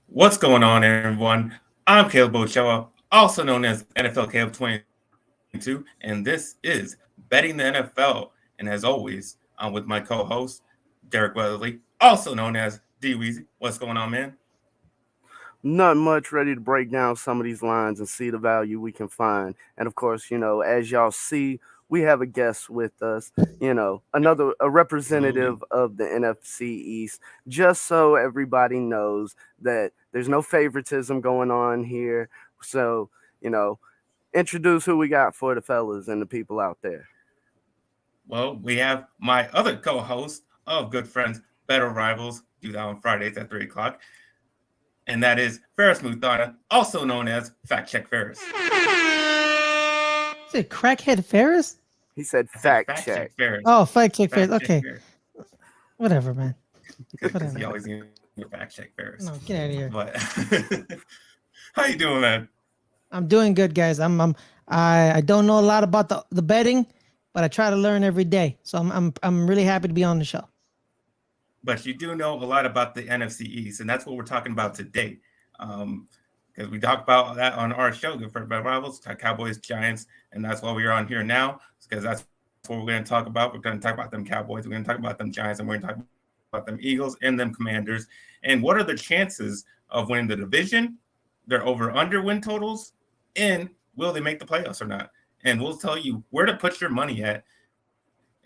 What's going on, everyone? I'm Caleb also known as NFL Caleb 22, and this is Betting the NFL. And as always, I'm with my co-host, Derek Weatherly, also known as DWeezy. What's going on, man? Not much, ready to break down some of these lines and see the value we can find. And of course, as y'all see, we have a guest with us, a representative of the NFC East, just so everybody knows that there's no favoritism going on here. So, introduce who we got for the fellas and the people out there. Well, we have my other co-host of Good Friends, Better Rivals, do that on Fridays at 3 o'clock. And that is Ferris Muthana, also known as Fact Check Ferris. Is it Crackhead Ferris? He said Fact Check Ferris. Oh, Fact Check Ferris. Okay. Whatever, man. Because he always needs to Fact Check Ferris. No, get out of here. But how you doing, man? I'm doing good, guys. I don't know a lot about the betting, but I try to learn every day. So I'm really happy to be on the show. But you do know a lot about the NFC East, and that's what we're talking about today. Because we talked about that on our show, Good for Better Rivals, Cowboys, Giants, and that's why we're on here now, because that's what we're going to talk about. We're going to talk about them Cowboys, we're going to talk about them Giants, and we're going to talk about them Eagles and them Commanders. And what are the chances of winning the division, their over-under win totals, and will they make the playoffs or not? And we'll tell you where to put your money at.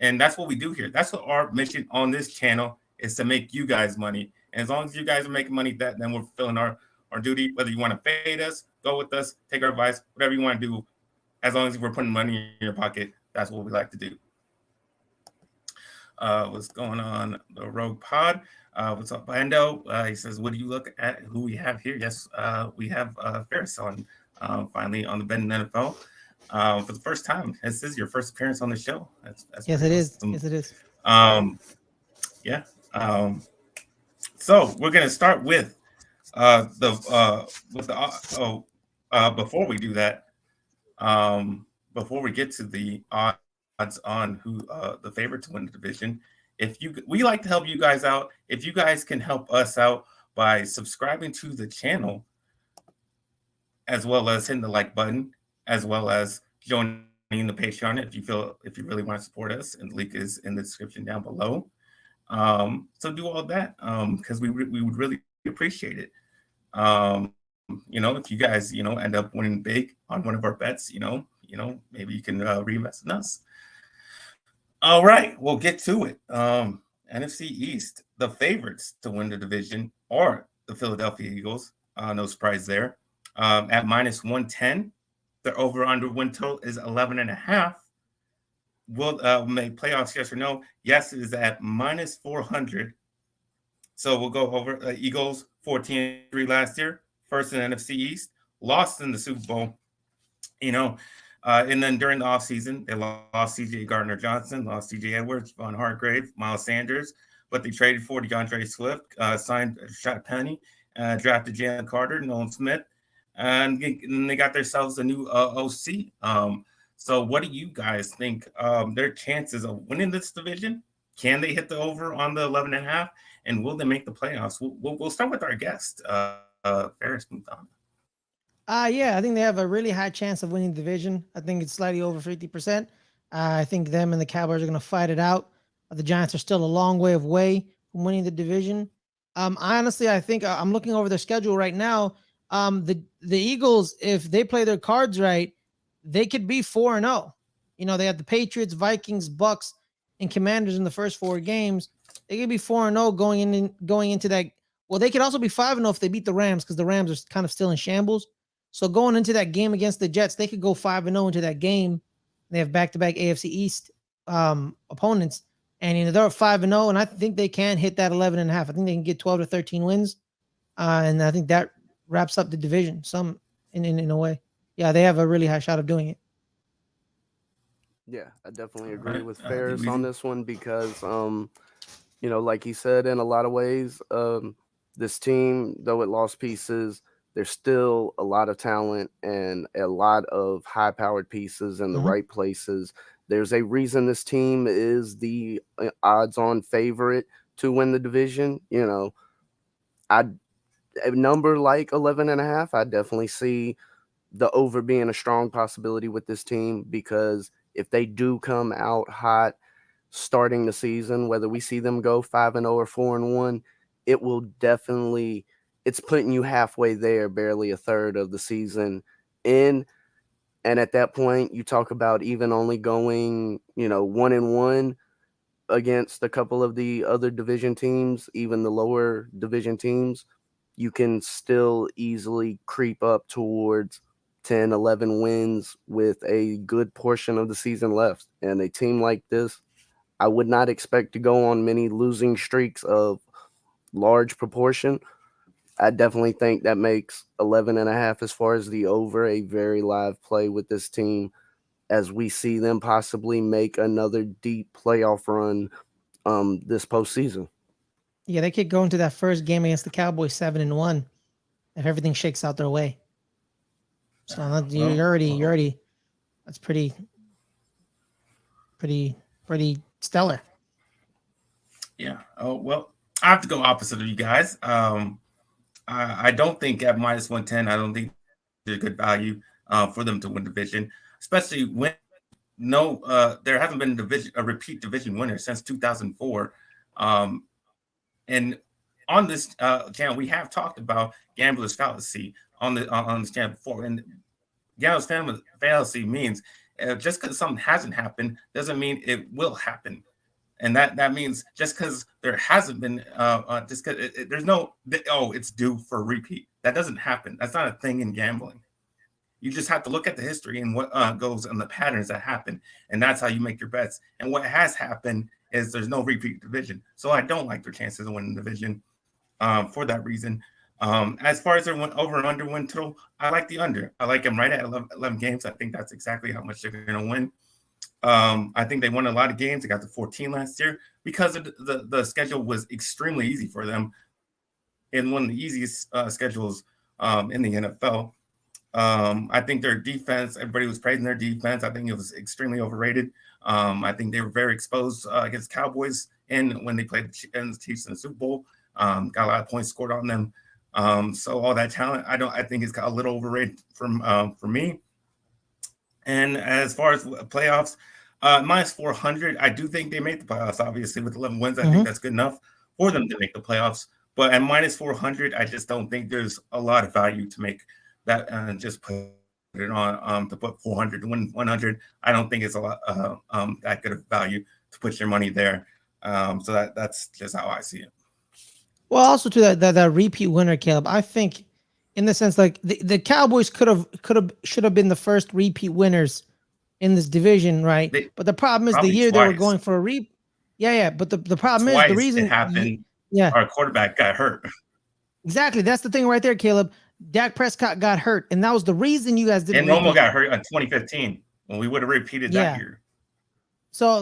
And that's what we do here. That's what our mission on this channel is, to make you guys money. And as long as you guys are making money, then we're fulfilling our duty. Whether you want to fade us, go with us, take our advice, whatever you want to do, as long as we're putting money in your pocket, that's what we like to do. What's going on, the Rogue Pod? What's up, Bando? He says, what do you look at who we have here? Yes, we have Ferris on, finally on the Betting NFL for the first time. This is your first appearance on the show. That's yes, it is. Yes, it is. Yeah. So we're gonna start with before we do that, before we get to the odds on who the favorite to win the division, we like to help you guys out. If you guys can help us out by subscribing to the channel, as well as hitting the like button, as well as joining the Patreon if you really want to support us, and the link is in the description down below. So do all that because we would really appreciate it. If you guys end up winning big on one of our bets, maybe you can reinvest in us. All right, we'll get to it. NFC East, the favorites to win the division are the Philadelphia Eagles. No surprise there. At minus 110, their over/under win total is 11.5. Will make playoffs, yes or no? Yes, it is at minus 400. So we'll go over Eagles 14-3 last year, first in the NFC East, lost in the Super Bowl, and then during the offseason, they lost C.J. Gardner-Johnson, lost C.J. Edwards, Von Hargrave, Miles Sanders, but they traded for DeAndre Swift, signed Shaq Penny, drafted Jalen Carter, Nolan Smith, and they got themselves a new OC. So what do you guys think their chances of winning this division? Can they hit the over on the 11.5? And will they make the playoffs? We'll start with our guest, Ferris Muthana. Yeah, I think they have a really high chance of winning the division. I think it's slightly over 50%. I think them and the Cowboys are going to fight it out. The Giants are still a long way away from winning the division. Honestly, I think I'm looking over their schedule right now. The Eagles, if they play their cards right, they could be 4-0. They have the Patriots, Vikings, Bucks, and Commanders in the first 4 games. They could be 4-0 going into that. Well, they could also be 5-0 if they beat the Rams, because the Rams are kind of still in shambles. So going into that game against the Jets, they could go 5-0 into that game. They have back-to-back AFC East opponents, and they're 5-0, and I think they can hit that 11.5. I think they can get 12 to 13 wins, and I think that wraps up the division. Some in a way. Yeah, they have a really high shot of doing it. Yeah, I definitely All agree right, with Ferris on DWeezy. this one because like he said, in a lot of ways, this team, though it lost pieces, there's still a lot of talent and a lot of high-powered pieces in the Mhm. right places. There's a reason this team is the odds-on favorite to win the division. I a number like 11 and a half, I definitely see the over being a strong possibility with this team because if they do come out hot starting the season, whether we see them go 5-0 or 4-1, it will definitely it's putting you halfway there, barely a third of the season in. And at that point, you talk about even only going, 1-1 against a couple of the other division teams, even the lower division teams, you can still easily creep up towards 10, 11 wins with a good portion of the season left. And a team like this, I would not expect to go on many losing streaks of large proportion. I definitely think that makes 11 and a half as far as the over a very live play with this team as we see them possibly make another deep playoff run this postseason. Yeah, they could go into that first game against the Cowboys 7-1 if everything shakes out their way. So you're already that's pretty stellar. Yeah. Oh well, I have to go opposite of you guys. I don't think at -110. I don't think there's good value for them to win division, especially when there hasn't been a repeat division winner since 2004. And on this channel, we have talked about gambler's fallacy on this channel before. And gambler's fallacy means just because something hasn't happened doesn't mean it will happen. And that means just because there hasn't been, just because there's no, it's due for a repeat. That doesn't happen. That's not a thing in gambling. You just have to look at the history and what goes and the patterns that happen, and that's how you make your bets. And what has happened is there's no repeat division, so I don't like their chances of winning the division for that reason. As far as their over and under win total, I like the under. I like them right at 11 games. I think that's exactly how much they're going to win. I think they won a lot of games. They got to 14 last year because of the schedule was extremely easy for them, and one of the easiest schedules in the NFL. I think their defense, everybody was praising their defense. I think it was extremely overrated. I think they were very exposed against Cowboys and when they played the Chiefs in the Super Bowl. Got a lot of points scored on them. So all that talent, I think it's got a little overrated for me. And as far as playoffs, -400, I do think they make the playoffs. Obviously, with 11 wins, I think that's good enough for them to make the playoffs. But at -400, I just don't think there's a lot of value to make that and just put it on to put 400 to win 100. I don't think it's a lot that good of value to put your money there. So that's just how I see it. Well, also to that repeat winner, Caleb, I think in the sense like the Cowboys should have been the first repeat winners in this division, right? But the problem is the year they were going for a repeat. Yeah. But the problem is the reason it happened. Yeah, Our quarterback got hurt. Exactly. That's the thing right there, Caleb. Dak Prescott got hurt, and that was the reason you guys didn't. And Romo got hurt in 2015 when we would have repeated that year. So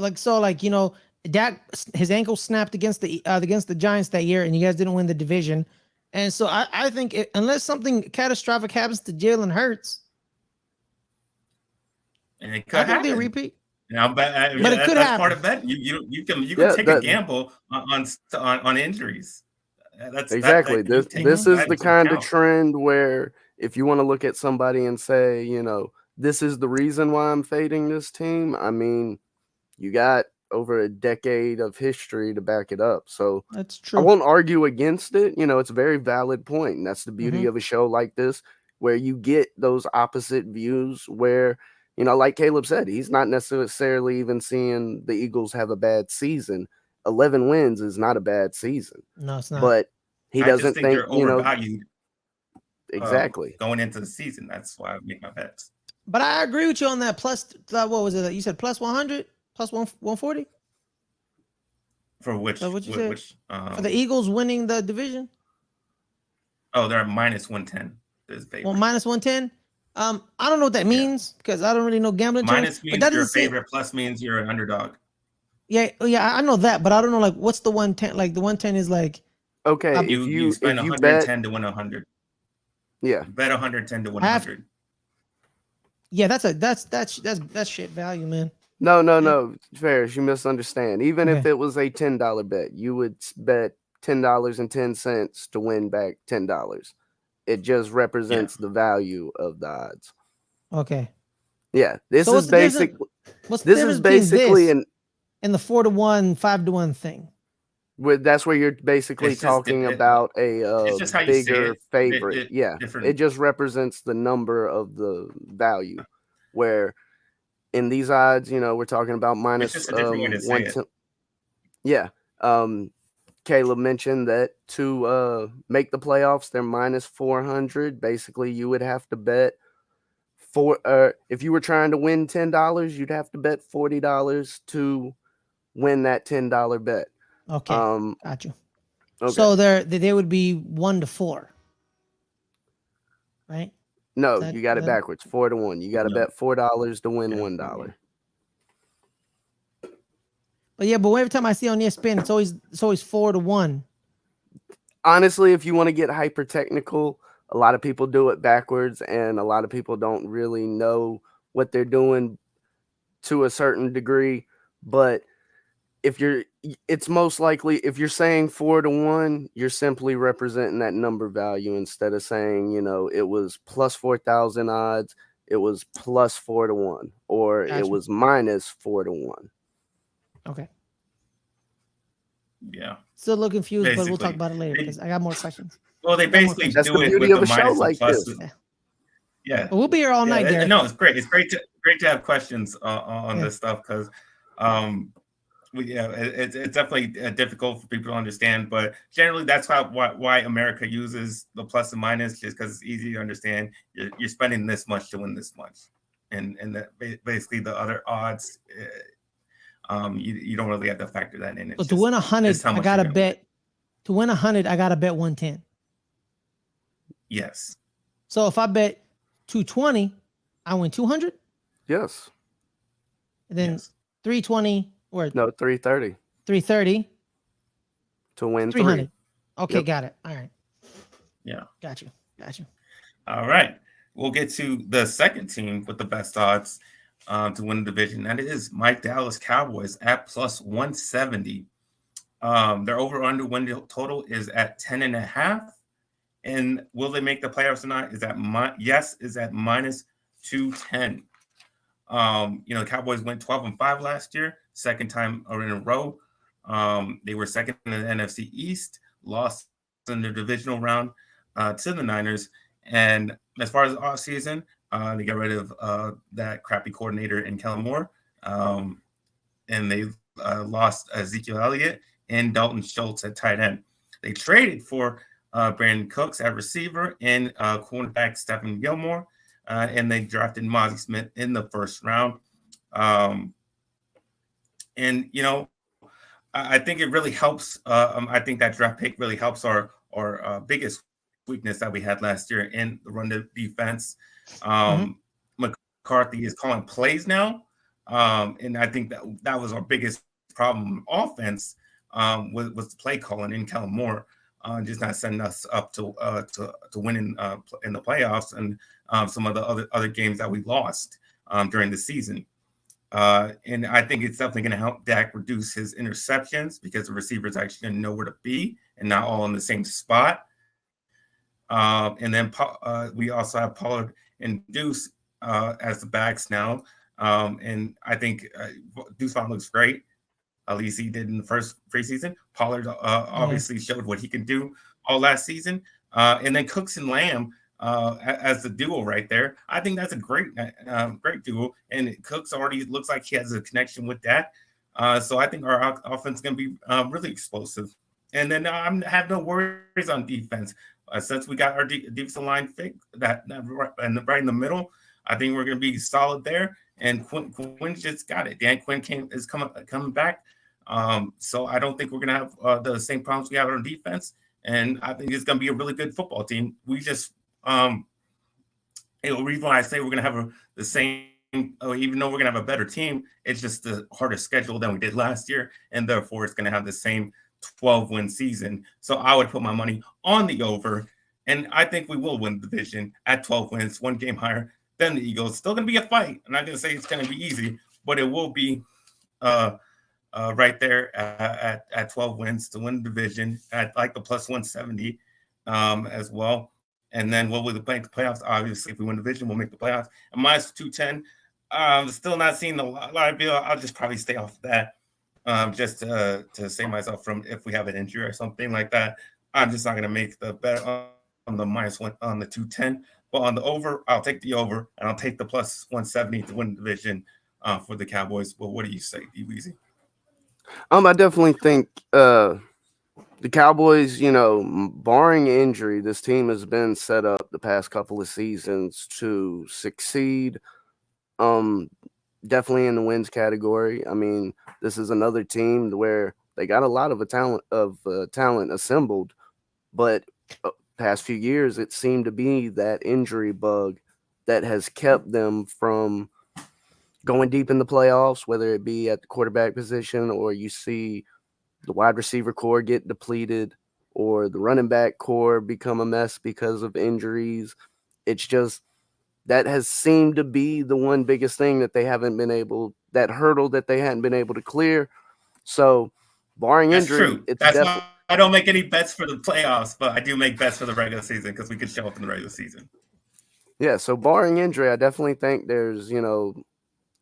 Dak, his ankle snapped against the Giants that year, and you guys didn't win the division. And so I think unless something catastrophic happens to Jalen Hurts, and it could happen. They repeat. But it could happen. Part of betting. You can take a gamble on injuries. That's exactly. This is the kind of trend where if you want to look at somebody and say, this is the reason why I'm fading this team. I mean, you got over a decade of history to back it up. So that's true. I won't argue against it. It's a very valid point. And that's the beauty of a show like this, where you get those opposite views where, like Caleb said, he's not necessarily even seeing the Eagles have a bad season. 11 wins is not a bad season. No, it's not. But he doesn't think they're overvalued. Exactly. Going into the season. That's why I make my bets. But I agree with you on that. Plus, what was it? You said plus 100, plus 140. For which? What you said? For the Eagles winning the division. Oh, they're at -110. This favorite. Well, -110. I don't know what that means because I don't really know gambling terms. Minus But means that you're a doesn't seem. favorite. Plus means you're an underdog. Yeah, I know that, but I don't know like what's the 110. Like the 110 is like. Okay, You spend if you 110 bet, to win 100. yeah, You bet 110 to win I have- 100. Yeah, that's shit value, man. no, Ferris, you misunderstand. Even if Okay. it was a $10 bet, you would bet $10.10 to win back $10. It just represents the value of the odds. Okay. Yeah, this So is basic. What's the This difference is between basically this an. and the 4-1, 5-1 thing? That's where you're basically It's just talking it- about It's a just how you say bigger it. favorite. Yeah, Different. it just represents the number of the value. Where in these odds, we're talking about It's minus just a different way to say one. it. Yeah. Caleb mentioned that to make the playoffs, they're -400. Basically, you would have to bet if you were trying to win $10, you'd have to bet $40 to win that $10 bet. Okay. Got you. Okay. So they would be 1 to 4. Right? No, you got it backwards. 4-1. You got to bet $4 to win $1. But every time I see on ESPN, it's always 4-1. Honestly, if you want to get hyper technical, a lot of people do it backwards, and a lot of people don't really know what they're doing to a certain degree. But it's most likely if you're saying 4-1, you're simply representing that number value instead of saying, it was plus 4,000 odds, it was plus 4-1, or it was minus 4-1. Okay. Yeah. Still a little confused, but we'll talk Basically, about it later because I got more questions. Well, they basically That's do the it beauty with of the a show minus and like plus. this. Yeah. But we'll be here all night, Derek. No, it's great. It's great to have questions on this stuff because it's definitely difficult for people to understand, but generally that's why America uses the plus and minus, just because it's easy to understand. You're spending this much to win this much, and that basically the other odds, you don't really have to factor that in. So to win 100, I gotta bet. To win 100, I gotta bet 110. Yes. So if I bet 220, I win 200. Yes. And then 320 or no 330. 330 to win 300. 3. Okay, got it. All right. Yeah. Got you. All right. We'll get to the second team with the best odds to win the division. That is my Dallas Cowboys at plus 170. Their over-under win total is at 10.5. And will they make the playoffs or not? Is at minus 210. Cowboys went 12-5 last year, second time in a row. They were second in the NFC East, lost in the divisional round to the Niners. And as far as the offseason, they got rid of that crappy coordinator in Kellen Moore. And they lost Ezekiel Elliott and Dalton Schultz at tight end. They traded for Brandon Cooks at receiver and cornerback Stephen Gilmore. And they drafted Mozzie Smith in the first round. I think it really helps. I think that draft pick really helps our biggest weakness that we had last year in the run defense. McCarthy is calling plays now. And I think that was our biggest problem offense was the play calling in Kellen Moore. Just not setting us up to win in the playoffs and some of the other games that we lost during the season. And I think it's definitely going to help Dak reduce his interceptions because the receivers actually going to know where to be and not all in the same spot. And then we also have Pollard and Deuce as the backs now. And I think Deuce Vaughn looks great. At least he did in the first preseason. Pollard obviously showed what he can do all last season. And then Cooks and Lamb as the duo right there. I think that's a great duo. And Cooks already looks like he has a connection with that. So I think our offense is going to be really explosive. And then I have no worries on defense. Since we got our defensive line fixed, that right in the middle, I think we're going to be solid there. And Quinn just got it. Dan Quinn is coming back. So I don't think we're going to have the same problems we have on defense. and I think it's going to be a really good football team. We just, the reason why I say we're going to have the same, even though we're going to have a better team, it's just the harder schedule than we did last year, and therefore it's going to have the same 12-win season. So I would put my money on the over, and I think we will win the division at 12 wins, one game higher than the Eagles. Still going to be a fight. I'm not going to say it's going to be easy, but it will be right there at 12 wins to win the division at like the plus 170 as well. And then what will the playoffs? Obviously, if we win the division, we'll make the playoffs. And minus 210. Still not seeing a lot of people. I'll just probably stay off of that just to save myself from if we have an injury or something like that. I'm just not going to make the bet on the minus one on the 210. But on the over, I'll take the over, and I'll take the plus 170 to win the division for the Cowboys. Well, what do you say, DWeezy? I definitely think the Cowboys, barring injury, this team has been set up the past couple of seasons to succeed. Definitely in the wins category. I mean, this is another team where they got a lot of talent assembled, but past few years it seemed to be that injury bug that has kept them from going deep in the playoffs, whether it be at the quarterback position or you see the wide receiver core get depleted or the running back core become a mess because of injuries. It's just that has seemed to be the one biggest thing that they haven't been able, that hurdle that they hadn't been able to clear. So barring That's injury, true. it's That's definitely. why I don't make any bets for the playoffs, but I do make bets for the regular season because we could show up in the regular season. Yeah, so barring injury, I definitely think there's,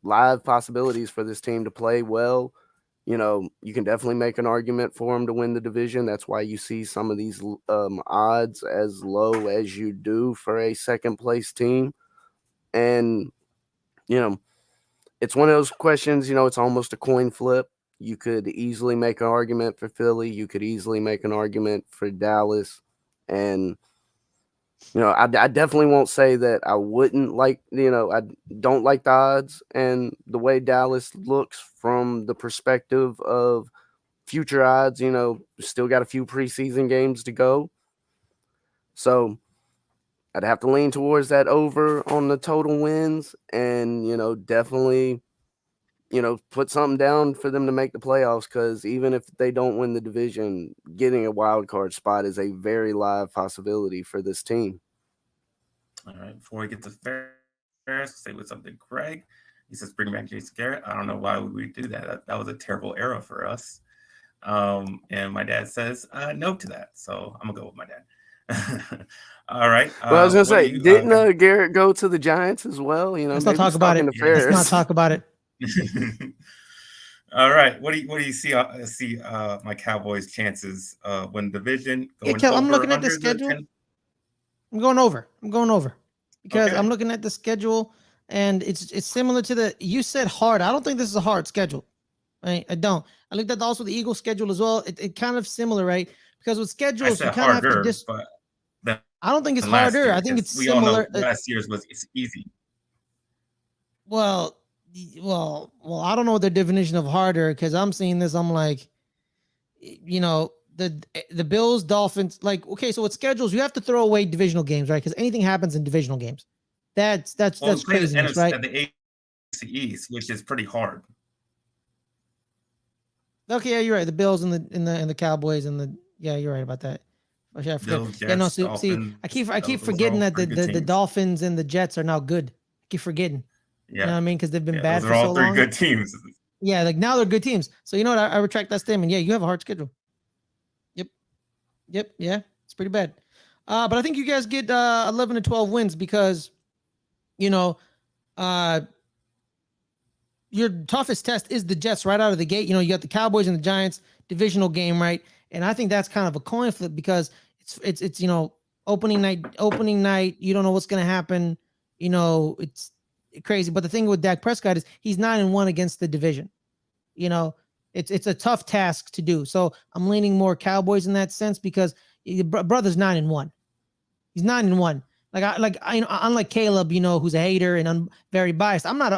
live possibilities for this team to play well. You can definitely make an argument for them to win the division. That's why you see some of these odds as low as you do for a second place team. And, it's one of those questions, it's almost a coin flip. You could easily make an argument for Philly. You could easily make an argument for Dallas. And, I definitely won't say that I wouldn't like, I don't like the odds and the way Dallas looks from the perspective of future odds. Still got a few preseason games to go. So I'd have to lean towards that over on the total wins and, definitely, put something down for them to make the playoffs because even if they don't win the division, getting a wild card spot is a very live possibility for this team. All right, before we get to Ferris, say what's up to Greg. He says, bring back Jason Garrett. I don't know why we do that. That was a terrible era for us. And my dad says no to that. So I'm going to go with my dad. All right. Well, I was going to say, didn't Garrett go to the Giants as well? Let's not talk about it. Let's not talk about it. All right. What do you see? My Cowboys' chances win division. I'm looking at the schedule. I'm going over because I'm looking at the schedule and it's similar to you said hard. I don't think this is a hard schedule. Right? I don't. I looked at also the Eagles schedule as well. It kind of similar, right? Because with schedules, you kind of have to just. I don't think it's harder. I think it's similar. Last year's was easy. Well, I don't know what their definition of harder because I'm seeing this. I'm like, the Bills, Dolphins, okay, so with schedules, you have to throw away divisional games, right? Because anything happens in divisional games. That's craziness, right? At the NFC East, which is pretty hard. Okay, yeah, you're right. The Bills and the Cowboys you're right about that. Oh, yeah, I forget. Bills, Jets, Dolphins, I keep forgetting that the Dolphins and the Jets are now good. I keep forgetting. Yeah. You know what I mean? Because they've been bad for so long. Those are all three good teams. Yeah, now they're good teams. So you know what? I retract that statement. Yeah, you have a hard schedule. Yep. Yeah, it's pretty bad. But I think you guys get 11 to 12 wins because, your toughest test is the Jets right out of the gate. You got the Cowboys and the Giants divisional game, right? And I think that's kind of a coin flip because it's opening night. You don't know what's going to happen. It's crazy. But the thing with Dak Prescott is he's 9-1 against the division. It's a tough task to do. So I'm leaning more Cowboys in that sense because brother's 9-1. He's 9-1. Unlike Caleb, who's a hater and very biased. I'm an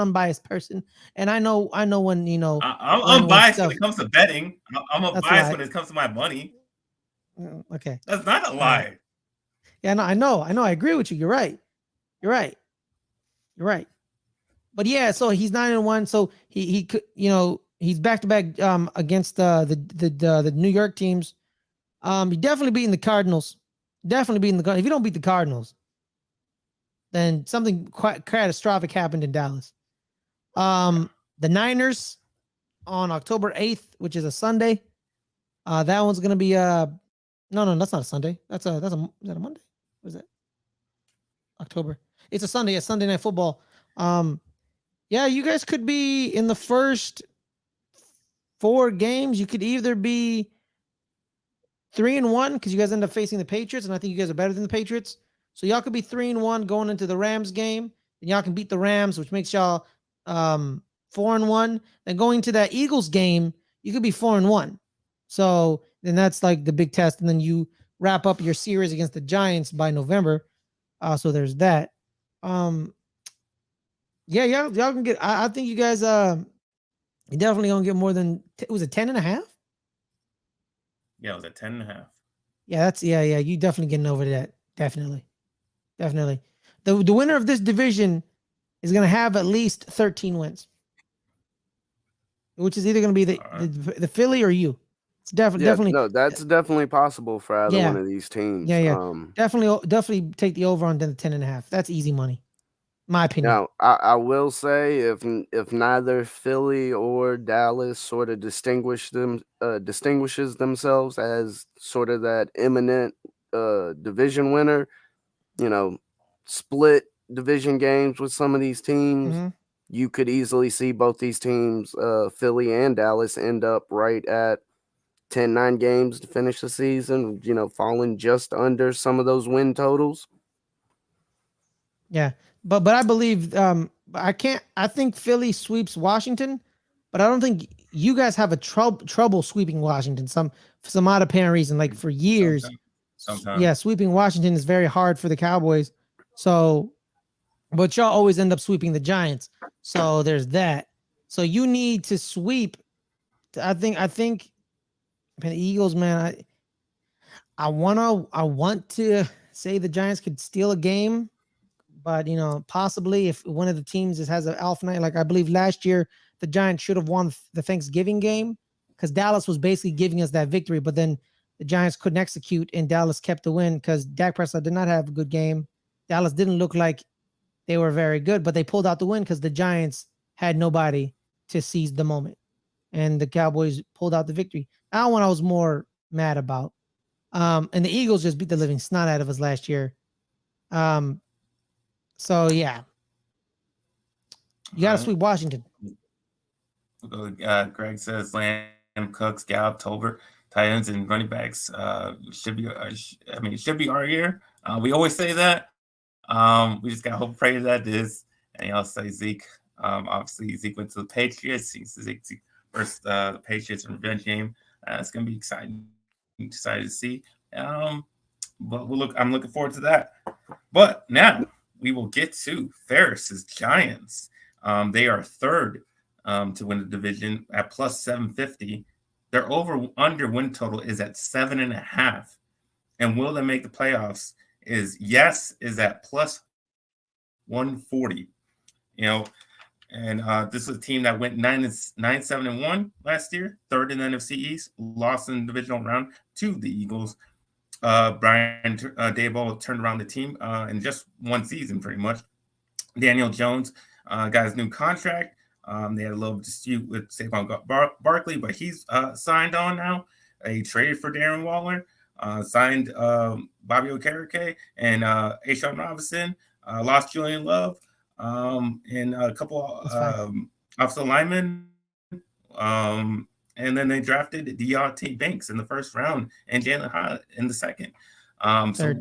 unbiased person, and I know when I'm unbiased when it comes to betting. I'm biased when it comes to my money. Okay. That's not a lie. Yeah, no, I know. I agree with you. You're right. You're right. But yeah, so he's 9-1. So he could, he's back to back against the New York teams. He definitely beating the Cardinals. Definitely beating the Cardinals. If you don't beat the Cardinals, then something quite catastrophic happened in Dallas. The Niners on October 8th, which is a Sunday. That one's gonna be no, that's not a Sunday. Is that a Monday? What is that? October. It's a Sunday. It's Sunday Night Football. Yeah, you guys could be in the first 4 games. You could either be 3-1 because you guys end up facing the Patriots, and I think you guys are better than the Patriots. So y'all could be 3-1 going into the Rams game, and y'all can beat the Rams, which makes y'all 4-1. Then going to that Eagles game, you could be 4-1. So then that's like the big test, and then you wrap up your series against the Giants by November. So there's that. Yeah, y'all can get. I think you guys you definitely gonna get more than. Was it 10.5? Yeah, it was at 10.5. Yeah, yeah. You definitely getting over that. Definitely. The winner of this division is gonna have at least 13 wins, which is either gonna be the Philly or you. It's definitely. No, that's definitely possible for either one of these teams. Yeah. Definitely take the over on the 10.5. That's easy money. My opinion. Now, I will say if neither Philly or Dallas sort of distinguishes themselves as sort of that imminent division winner, split division games with some of these teams, you could easily see both these teams, Philly and Dallas, end up right at 10-9 games to finish the season, falling just under some of those win totals. Yeah. But I believe I think Philly sweeps Washington, but I don't think you guys have a trouble sweeping Washington. For some odd apparent reason, like for years. Sometimes. Yeah, sweeping Washington is very hard for the Cowboys. So, but y'all always end up sweeping the Giants. So there's that. So you need to sweep. I think the Eagles, man, I want to say the Giants could steal a game. But possibly if one of the teams has an alpha night, like I believe last year, the Giants should have won the Thanksgiving game because Dallas was basically giving us that victory. But then the Giants couldn't execute, and Dallas kept the win because Dak Prescott did not have a good game. Dallas didn't look like they were very good, but they pulled out the win because the Giants had nobody to seize the moment, and the Cowboys pulled out the victory. That one I was more mad about. And the Eagles just beat the living snot out of us last year. So yeah, you got to sweep Washington. Greg says Lamb, Cooks, Gallup, Tolbert, tight ends, and running backs should be. It should be our year. We always say that. We just got to hope, pray that is. And y'all say Zeke. Obviously, Zeke went to the Patriots. Zeke versus the Patriots revenge game. It's gonna be exciting. Excited to see. But I'm looking forward to that. But now we will get to Ferris's Giants. They are third to win the division at plus 750. Their over-under win total is at 7.5. And will they make the playoffs? Is at plus 140. And this is a team that went 9-7-1 last year, third in the NFC East, lost in the divisional round to the Eagles. Brian Daboll turned around the team in just one season, pretty much. Daniel Jones got his new contract. They had a little dispute with Saquon Barkley, but he's signed on now. They traded for Darren Waller, signed Bobby Okereke and Ashawn Robinson, lost Julian Love, and a couple offensive linemen. And then they drafted Deontay Banks in the first round and Jalen Hyatt in the second. So,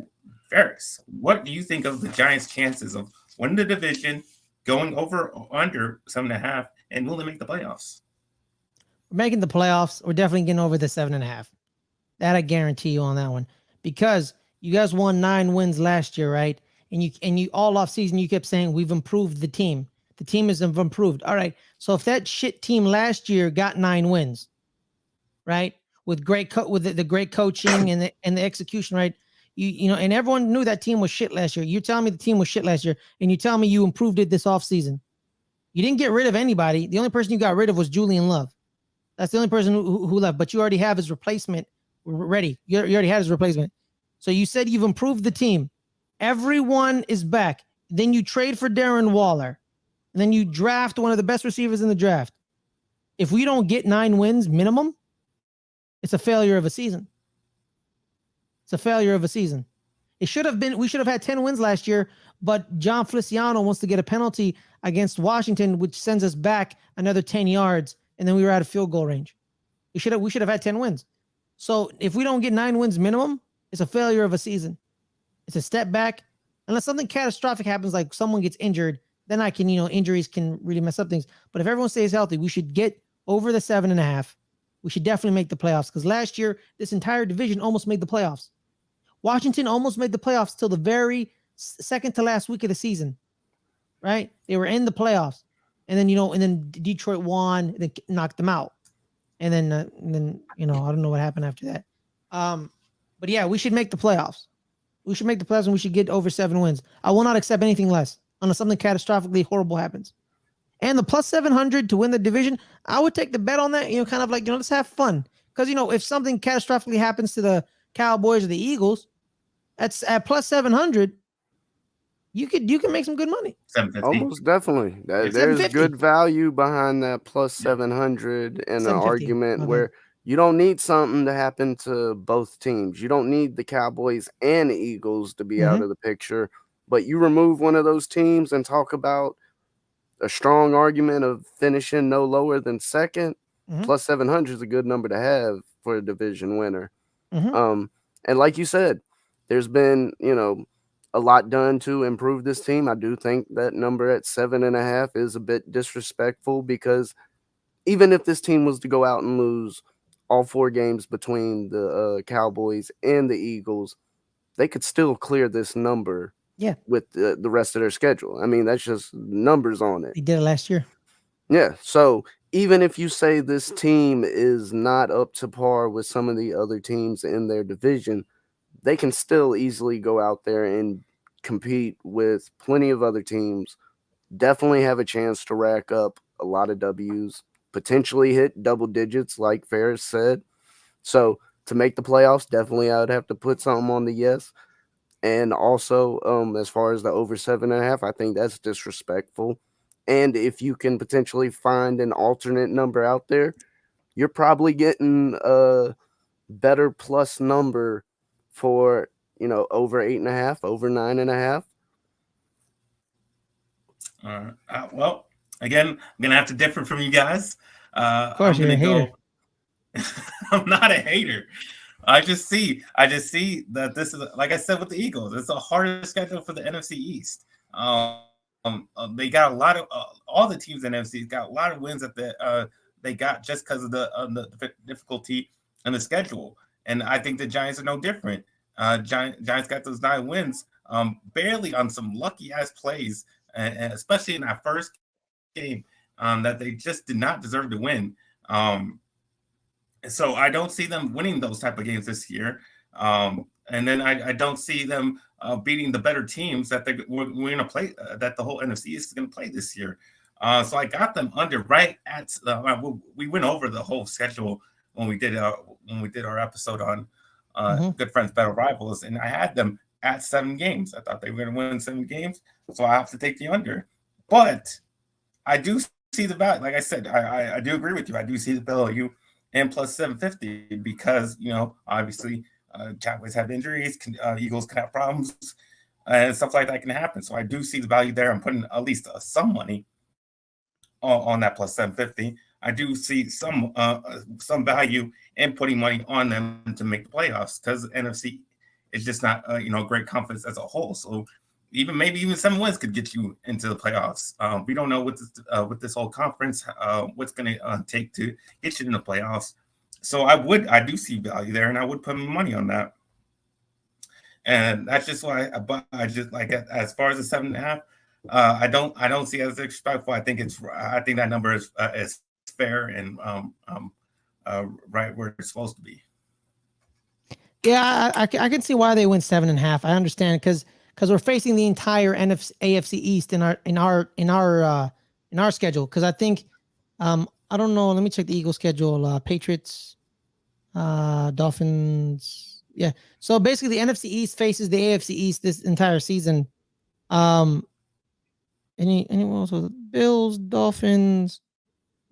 Ferris, what do you think of the Giants' chances of winning the division, going over or under 7.5, and will they make the playoffs? We're making the playoffs. We're definitely getting over the 7.5. That I guarantee you on that one, because you guys won 9 wins last year, right? And you all off season you kept saying we've improved the team. The team has improved. All right. So if that shit team last year got 9 wins, right, with the great coaching and the execution, right? You know, and everyone knew that team was shit last year. You're telling me the team was shit last year, and you tell me you improved it this offseason. You didn't get rid of anybody. The only person you got rid of was Julian Love. That's the only person who left, but you already have his replacement ready. You already had his replacement. So you said you've improved the team. Everyone is back. Then you trade for Darren Waller. And then you draft one of the best receivers in the draft. If we don't get 9 wins minimum, it's a failure of a season. It's a failure of a season. We should have had 10 wins last year, but John Feliciano wants to get a penalty against Washington, which sends us back another 10 yards, and then we were out of field goal range. We should have had 10 wins. So if we don't get 9 wins minimum, it's a failure of a season. It's a step back. Unless something catastrophic happens, like someone gets injured, then injuries can really mess up things. But if everyone stays healthy, we should get over the 7.5. We should definitely make the playoffs, because last year, this entire division almost made the playoffs. Washington almost made the playoffs till the very second to last week of the season, right? They were in the playoffs. And then, Detroit won, then knocked them out. And then, I don't know what happened after that. But yeah, we should make the playoffs. We should make the playoffs, and we should get over 7 wins. I will not accept anything less unless something catastrophically horrible happens. And the plus 700 to win the division, I would take the bet on that, kind of like, let's have fun. Because, if something catastrophically happens to the Cowboys or the Eagles, at plus 700, you can make some good money. 750. Almost definitely. There's good value behind that plus 700 in an argument where you don't need something to happen to both teams. You don't need the Cowboys and the Eagles to be out of the picture, but you remove one of those teams and talk about a strong argument of finishing no lower than second. Plus 700 is a good number to have for a division winner. And like you said, there's been, a lot done to improve this team. I do think that number at 7.5 is a bit disrespectful, because even if this team was to go out and lose all 4 games between the Cowboys and the Eagles, they could still clear this number with the rest of their schedule. I mean, that's just numbers on it. They did it last year. Yeah. So even if you say this team is not up to par with some of the other teams in their division, they can still easily go out there and compete with plenty of other teams, definitely have a chance to rack up a lot of W's, potentially hit double digits, like Ferris said. So to make the playoffs, definitely I would have to put something on the yes. And also, as far as the over 7.5, I think that's disrespectful. And if you can potentially find an alternate number out there, you're probably getting a better plus number for, over 8.5, over 9.5. Well, again, I'm gonna have to differ from you guys. Of course, you're a hater. I'm not a hater. I just see that this is, like I said with the Eagles, it's a harder schedule for the NFC East. They got a lot of all the teams in the NFC got a lot of wins that they got just because of the difficulty in the schedule. And I think the Giants are no different. Giants got those 9 wins, barely on some lucky ass plays, and especially in that first game that they just did not deserve to win. So I don't see them winning those type of games this year. And then I don't see them beating the better teams that we're going to play, that the whole NFC is going to play this year. So I got them under right at we went over the whole schedule when we did our episode on Good Friends Battle Rivals, and I had them at 7 games. I thought they were going to win 7 games, so I have to take the under. But I do see the value. Like I said, I do agree with you. I do see the value in plus 750 because, obviously Cowboys have injuries, Eagles can have problems, and stuff like that can happen. So I do see the value there. I'm putting at least some money on that plus 750. I do see some value in putting money on them to make the playoffs, because NFC is just not great conference as a whole. So maybe even 7 wins could get you into the playoffs. We don't know with this whole conference what's going to take to get you in the playoffs. So I do see value there, and I would put money on that. And that's just why I just like it. As far as the 7.5, I don't see it as disrespectful. I think that number is fair and right where it's supposed to be. Yeah, I can see why they went 7.5. I understand because we're facing the entire AFC East in our schedule. Because I think I don't know. Let me check the Eagles schedule. Patriots, Dolphins. Yeah. So basically, the NFC East faces the AFC East this entire season. Anyone else with Bills, Dolphins,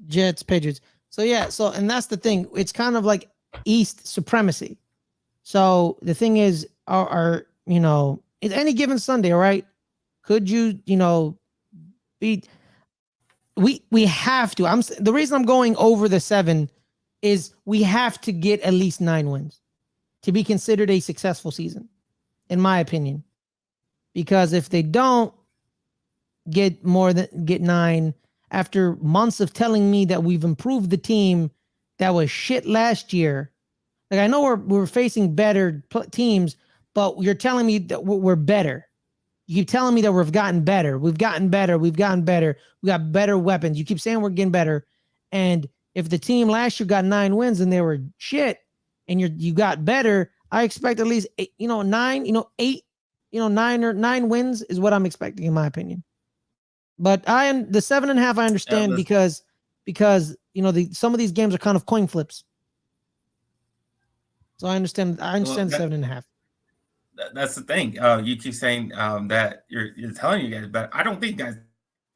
Jets, Patriots. So yeah. So and that's the thing. It's kind of like East supremacy. So the thing is, it's any given Sunday, right? Could you, be? We have to. The reason I'm going over the 7 is we have to get at least 9 wins to be considered a successful season, in my opinion. Because if they don't get 9 after months of telling me that we've improved the team that was shit last year. Like I know we're facing better teams, but you're telling me that we're better. You keep telling me that we've gotten better. We've gotten better. We've gotten better. We got better weapons. You keep saying we're getting better. And if the team last year got 9 wins and they were shit, and you got better, I expect at least 8, 9, 8, 9 wins is what I'm expecting in my opinion. But the 7.5 I understand because some of these games are kind of coin flips. So I understand. The 7.5. That's the thing. You keep saying that you're telling you guys, but I don't think you guys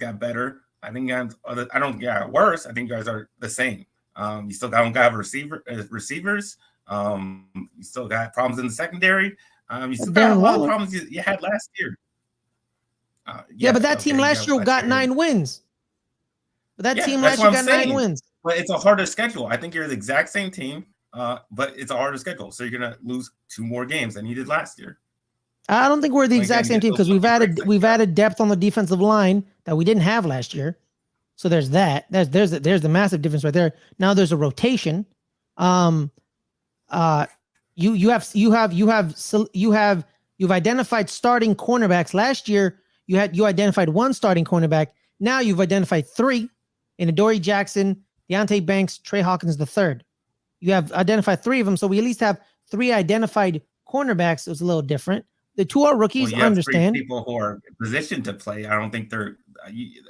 got better. I think guys, I don't get worse. I think you guys are the same. You still don't got receivers. You still got problems in the secondary. You still got a lot of problems you had last year. Yeah, but that team last year got 9 wins. But that team last year got 9 wins. But it's a harder schedule. I think you're the exact same team. But it's a harder schedule, so you're gonna lose 2 more games than you did last year. I don't think we're the exact same team because we've added depth on the defensive line that we didn't have last year. So there's that. There's the massive difference right there. Now there's a rotation. You've identified starting cornerbacks. Last year you identified 1 starting cornerback. Now you've identified 3 in Adoree Jackson, Deontay Banks, Trey Hawkins III. You have identified 3 of them, so we at least have 3 identified cornerbacks. It was a little different. The 2 are rookies. I understand. 3 people who are positioned to play. I don't think they're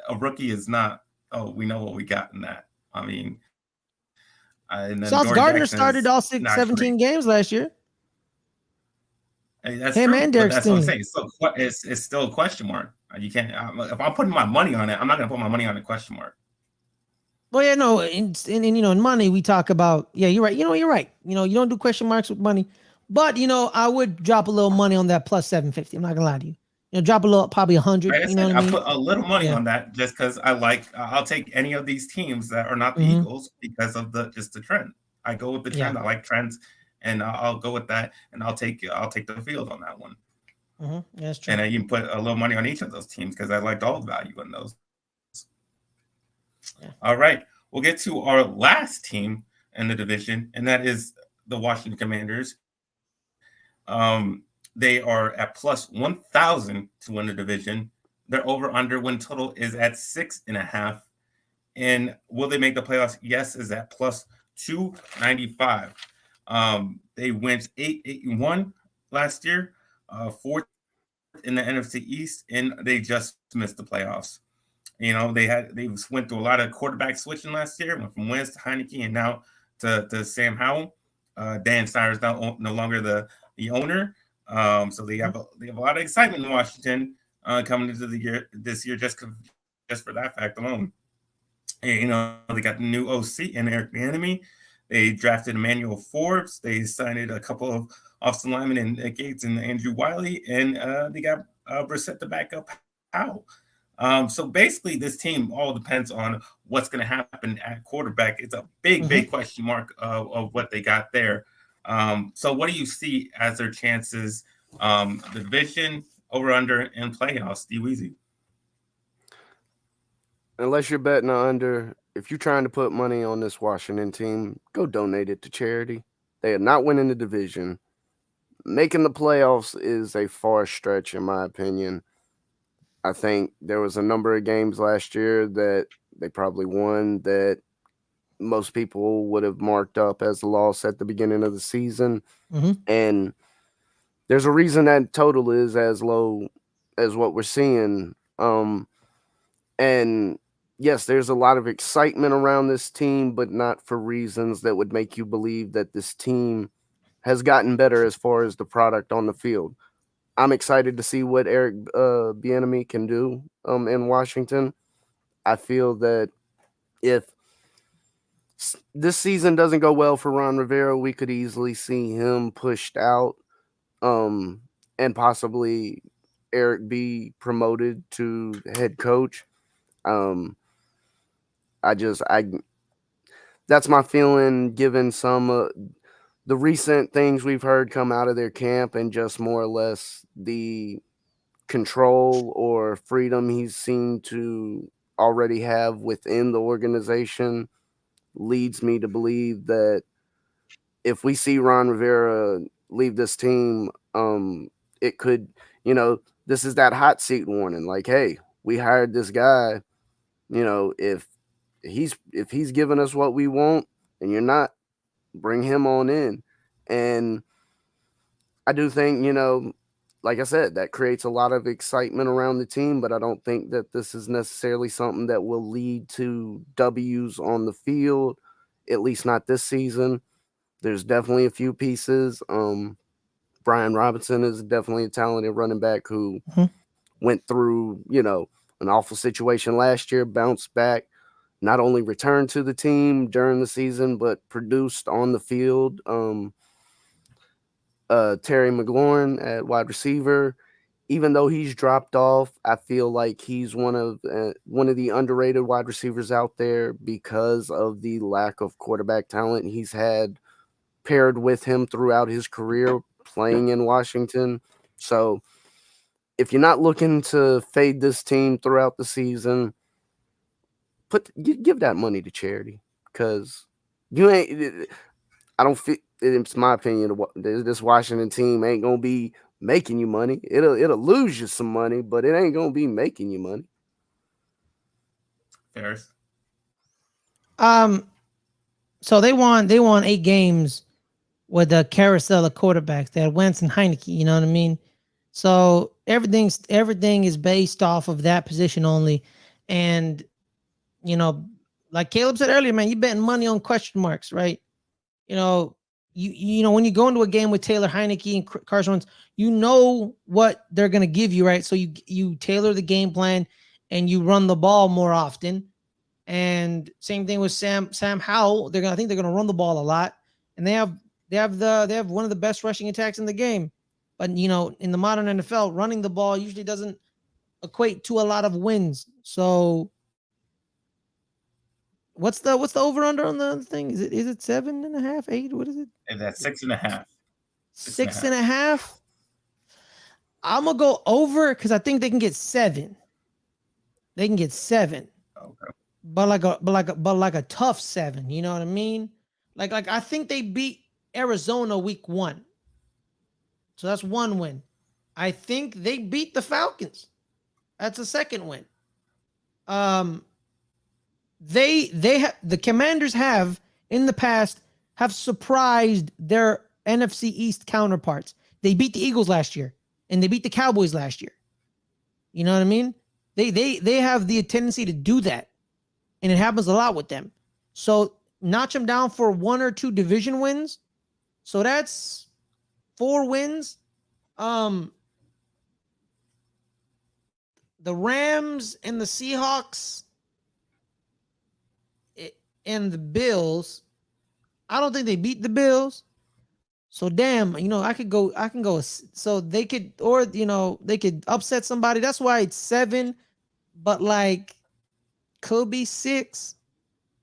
a rookie is not. Oh, we know what we got in that. I mean, and then Sauce Gardner started all 17 games last year. Hey, that's true. Man, Derek that's what I'm saying. So it's still a question mark. You can't. If I'm putting my money on it, I'm not going to put my money on a question mark. Well, yeah, no, in money we talk about. Yeah, you're right. You're right. You don't do question marks with money, but I would drop a little money on that plus 750. I'm not gonna lie to you. Drop a little, probably 100. Like I put a little money on that just because I like. I'll take any of these teams that are not the Eagles because of the trend. I go with the trend. I like trends, and I'll go with that, and I'll take the field on that one. Yeah, that's true. And I even put a little money on each of those teams because I liked all the value in those. Yeah. All right, we'll get to our last team in the division, and that is the Washington Commanders. They are at plus 1,000 to win the division. Their over/under win total is at 6.5. And will they make the playoffs? Yes, is at plus 295. They went 8-1 last year, 4th in the NFC East, and they just missed the playoffs. They went through a lot of quarterback switching last year, went from Wentz to Heineke and now to Sam Howell. Dan Snyder is no longer the owner. So they have a lot of excitement in Washington coming into this year just for that fact alone. And, they got the new OC and Eric Bieniemy. They drafted Emmanuel Forbes. They signed a couple of offensive linemen in Nick Gates and Andrew Wiley, and they got Brissett to back up Howell. So basically, this team all depends on what's going to happen at quarterback. It's a big question mark of what they got there. So what do you see as their chances, the division, over/under, and playoffs, DWeezy? Unless you're betting under, if you're trying to put money on this Washington team, go donate it to charity. They are not winning the division. Making the playoffs is a far stretch, in my opinion. I think there was a number of games last year that they probably won that most people would have marked up as a loss at the beginning of the season. Mhm. And there's a reason that total is as low as what we're seeing. And yes, there's a lot of excitement around this team, but not for reasons that would make you believe that this team has gotten better as far as the product on the field. I'm excited to see what Eric Bieniemy can do in Washington. I feel that if this season doesn't go well for Ron Rivera, we could easily see him pushed out, and possibly Eric be promoted to head coach. Um, I that's my feeling given some the recent things we've heard come out of their camp and just more or less the control or freedom he's seemed to already have within the organization leads me to believe that if we see Ron Rivera leave this team, it could, this is that hot seat warning. Like, hey, we hired this guy. If he's giving us what we want and you're not, bring him on in. And I do think, like I said, that creates a lot of excitement around the team, but I don't think that this is necessarily something that will lead to W's on the field, at least not this season. There's definitely a few pieces. Brian Robinson is definitely a talented running back who Mhm. went through, an awful situation last year, bounced back, not only returned to the team during the season, but produced on the field. Terry McLaurin at wide receiver, even though he's dropped off, I feel like he's one of the underrated wide receivers out there because of the lack of quarterback talent he's had paired with him throughout his career playing in Washington. So if you're not looking to fade this team throughout the season, give that money to charity because you ain't. I don't feel. It's my opinion. This Washington team ain't gonna be making you money. It'll lose you some money, but it ain't gonna be making you money. Ferris. So they won 8 games with the carousel of quarterbacks. They had Wentz and Heineke. You know what I mean? So everything is based off of that position only, and you know, like Caleb said earlier, man, you betting money on question marks, right? You know, you know when you go into a game with Taylor Heineke and Carson Wentz, you know what they're gonna give you, right? So you tailor the game plan and you run the ball more often. And same thing with Sam Howell. I think they're gonna run the ball a lot, and they have one of the best rushing attacks in the game. But in the modern NFL, running the ball usually doesn't equate to a lot of wins. So what's the over under on the thing? Is it 7.5, 8? What is it? And that's 6.5. 6.5. I'm gonna go over because I think they can get 7. They can get 7. Okay. But like a tough 7, you know what I mean? Like I think they beat Arizona week 1. So that's 1 win. I think they beat the Falcons. That's a 2nd win. The Commanders have in the past have surprised their NFC East counterparts. They beat the Eagles last year and they beat the Cowboys last year. You know what I mean? They have the tendency to do that. And it happens a lot with them. So notch them down for 1 or 2 division wins. So that's 4 wins. The Rams and the Seahawks and the Bills. I don't think they beat the Bills. So damn, I can go. So they could, or they could upset somebody. That's why it's 7, but like could be 6.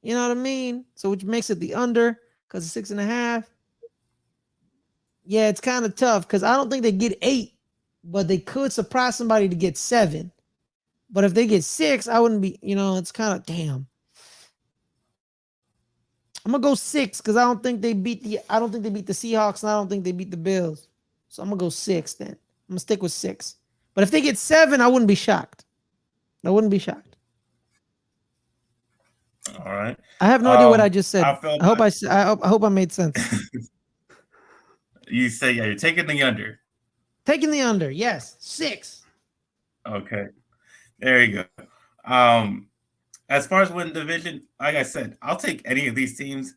You know what I mean? So which makes it the under because it's 6.5. Yeah, it's kind of tough because I don't think they get 8, but they could surprise somebody to get 7. But if they get 6, I wouldn't be. It's kind of damn. I'm gonna go 6 because I don't think they beat the Seahawks and I don't think they beat the Bills. So I'm gonna go 6 then. I'm gonna stick with 6. But if they get 7, I wouldn't be shocked. I wouldn't be shocked. All right. I have no idea what I just said. I feel I hope about, I hope I made sense. you say, yeah, you're taking the under. Taking the under, yes, 6. Okay. There you go. As far as winning division, like I said, I'll take any of these teams.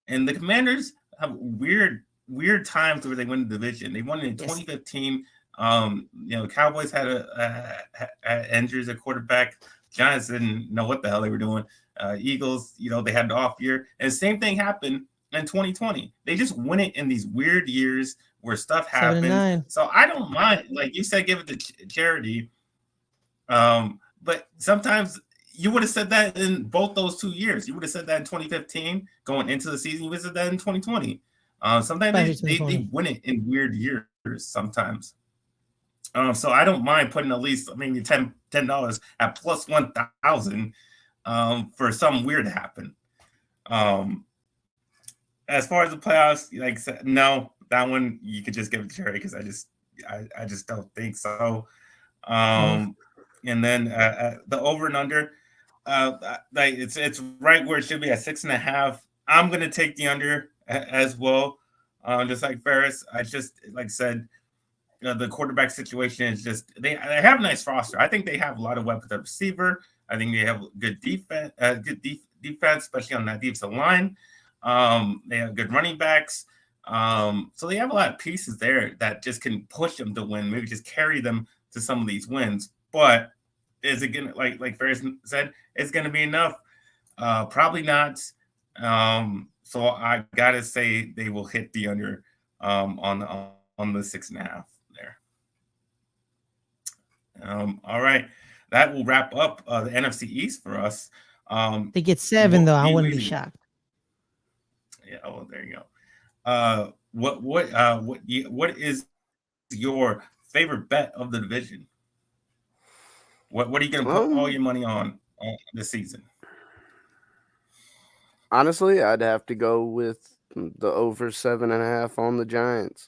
And the Commanders have weird times where they win the division. They won it in 2015. Cowboys had injuries at quarterback. Giants didn't know what the hell they were doing. Eagles, they had an off year. And the same thing happened in 2020. They just win it in these weird years where stuff happens. So I don't mind. Like you said, give it to charity. But sometimes you would have said that in both those 2 years. You would have said that in 2015 going into the season. You would have said that in 2020. Sometimes they win it in weird years sometimes. So I don't mind putting at least maybe $10 at plus 1,000 for something weird to happen. As far as the playoffs, like I said, no, that one you could just give it to charity because I just don't think so. And then the over and under, like it's right where it should be at 6.5. I'm gonna take the under as well, just like Ferris. I just like I said, the quarterback situation is just they have a nice roster. I think they have a lot of weapons at receiver. I think they have good defense, especially on that defensive line. They have good running backs. So they have a lot of pieces there that just can push them to win. Maybe just carry them to some of these wins. But is it gonna like Ferris said? It's gonna be enough? Probably not. So I gotta say they will hit the under on the 6.5 there. All right, that will wrap up the NFC East for us. They get 7 though. I wouldn't be shocked. Yeah. Oh, there you go. What is your favorite bet of the division? What are you going to put all your money on this season? Honestly, I'd have to go with the over 7.5 on the Giants.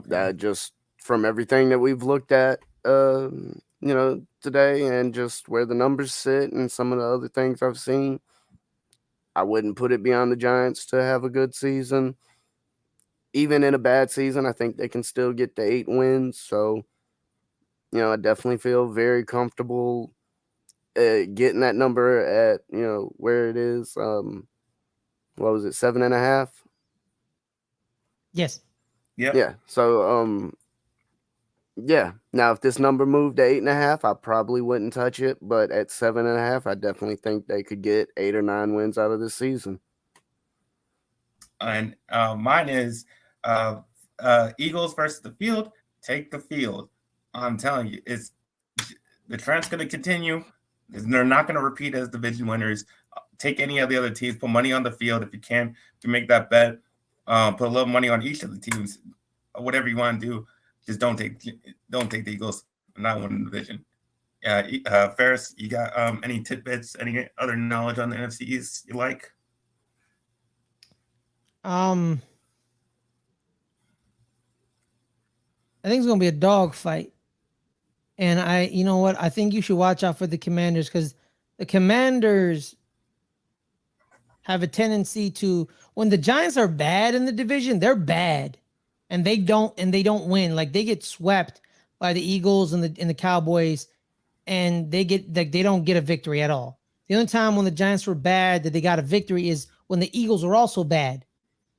That just from everything that we've looked at, today, and just where the numbers sit and some of the other things I've seen, I wouldn't put it beyond the Giants to have a good season. Even in a bad season, I think they can still get to 8 wins. So, I definitely feel very comfortable getting that number at, where it is. What was it, 7.5? Yes. Yep. Yeah. So, yeah. Now, if this number moved to 8.5, I probably wouldn't touch it. But at 7.5, I definitely think they could get 8 or 9 wins out of this season. And mine is Eagles versus the field. Take the field. I'm telling you, the trend's going to continue. They're not going to repeat as division winners. Take any of the other teams. Put money on the field if you can to make that bet. Put a little money on each of the teams. Whatever you want to do, just don't take the Eagles. Not win the division. Ferris, you got any tidbits, any other knowledge on the NFC East you like? I think it's gonna be a dog fight. And you know what? I think you should watch out for the Commanders because the Commanders have a tendency to, when the Giants are bad in the division, they're bad, and they don't win. Like they get swept by the Eagles and the Cowboys, and they don't get a victory at all. The only time when the Giants were bad that they got a victory is when the Eagles were also bad.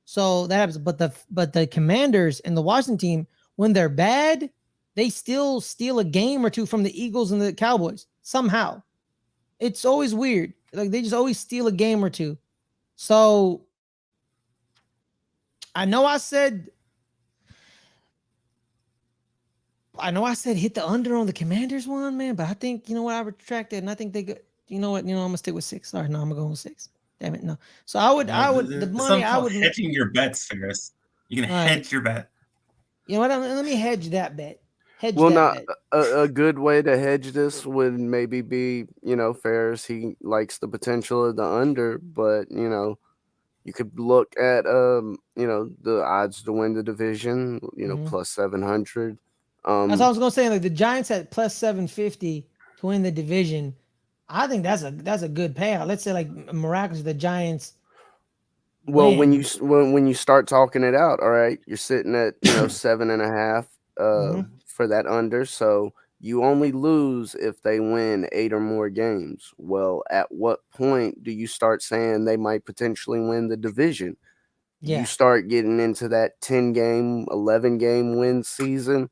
So that happens. But the Commanders and the Washington team, when they're bad, they still steal a game or two from the Eagles and the Cowboys somehow. It's always weird. Like they just always steal a game or two. So I know I said hit the under on the Commanders one, man, but I think, I retracted, and I think they go, I'm gonna stick with 6. Sorry, no, I'm gonna go with 6. Damn it, no. So I would the money I would hedging your bets, Ferris. You can hedge your bet. You know what? Let me hedge that bet. A good way to hedge this would maybe be, Ferris, he likes the potential of the under, but you could look at the odds to win the division, plus 700. That's what I was gonna say. Like the Giants at plus 750 to win the division. I think that's a good payout. Let's say like miraculously the Giants Well, when win. you start talking it out, all right, you're sitting at 7.5 Mhm. for that under. So you only lose if they win 8 or more games. Well, at what point do you start saying they might potentially win the division? You Yeah. start getting into that 10 game, 11 game win season.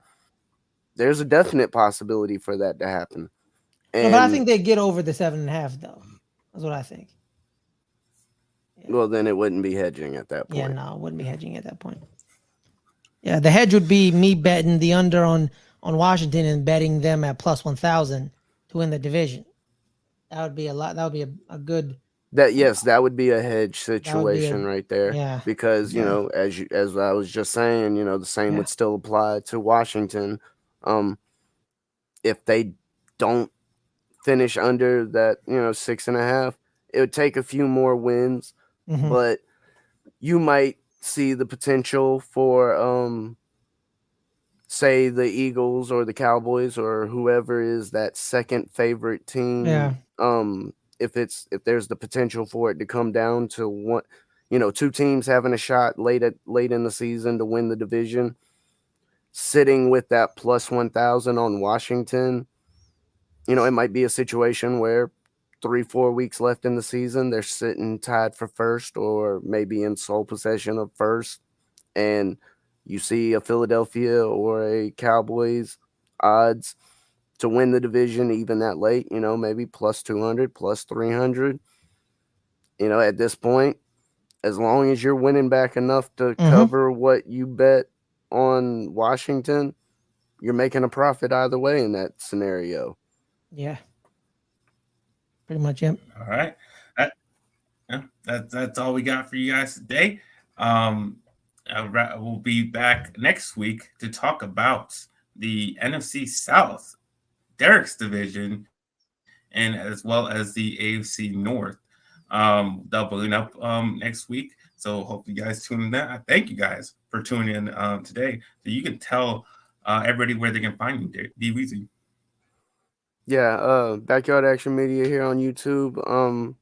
There's a definite possibility for that to happen. No, but I And think they get over the 7.5 though. That's what I think. Yeah. well, then it wouldn't be hedging at that Yeah, point. no, it wouldn't be hedging at that point. Yeah, the hedge would be me betting the under on Washington and betting them at plus 1,000 to win the division. That would be a lot. That would be a good. That would be a hedge That would be a situation right there. yeah, Because, yeah, as I was just saying, the same yeah. would still apply to Washington. Um, if they don't finish under that, 6.5, it would take a few more wins, Hmm. but you might see the potential for say the Eagles or the Cowboys or whoever is that second favorite Yeah. team, if there's the potential for it to come down to one, two teams having a shot late in the season to win the division, sitting with that plus 1,000 on Washington, it might be a situation where 3-4 weeks left in the season, they're sitting tied for first or maybe in sole possession of first, and you see a Philadelphia or a Cowboys odds to win the division even that late, maybe plus 200, plus 300. At this point, as long as you're winning back enough to Hmm. cover what you bet on Washington, you're making a profit either way in that scenario. Yeah. Pretty much. Yep. All right. That, yeah, that's all we got for you guys today. Um, we'll be back next week to talk about the NFC South, Derek's division, and as well as the AFC North. Doubling up next week. So hope you guys tune in. That I thank you guys for tuning in today. So you can tell everybody where they can find you, DWeezy. Yeah, Backyard Action Media here on YouTube. I'm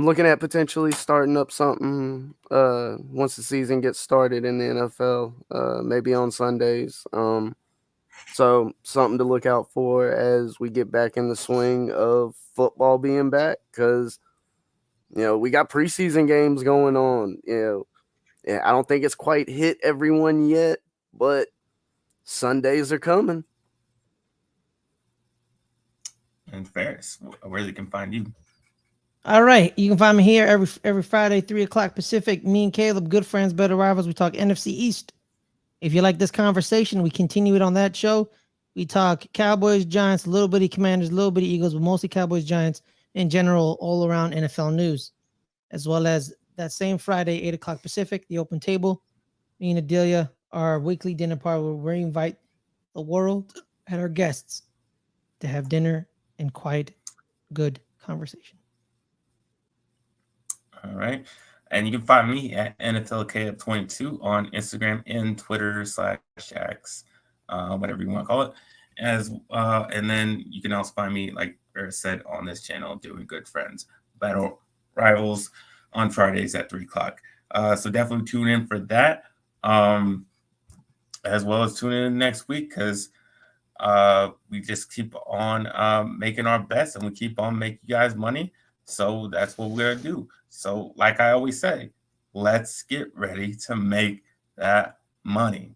looking at potentially starting up something once the season gets started in the NFL, maybe on Sundays. So something to look out for as we get back in the swing of football being back, because we got preseason games going on. Yeah, I don't think it's quite hit everyone yet, but Sundays are coming. And Ferris, where they can find you. All right. You can find me here every Friday, 3 o'clock Pacific. Me and Caleb, good friends, better rivals. We talk NFC East. If you like this conversation, we continue it on that show. We talk Cowboys, Giants, little bitty Commanders, little bitty Eagles, but mostly Cowboys, Giants in general, all around NFL news, as well as that same Friday, 8 o'clock Pacific, the open table. Me and Adelia, our weekly dinner party where we invite the world and our guests to have dinner and quite good conversation. All right. And you can find me at NFLK22 on Instagram and Twitter/X, whatever you want to call it. And then you can also find me, like Ferris said, on this channel, Doing Good Friends, Battle Rivals on Fridays at 3 o'clock. So definitely tune in for that, as well as tune in next week, because we just keep on making our best and we keep on making you guys money. So that's what we're gonna do. So, like I always say, let's get ready to make that money.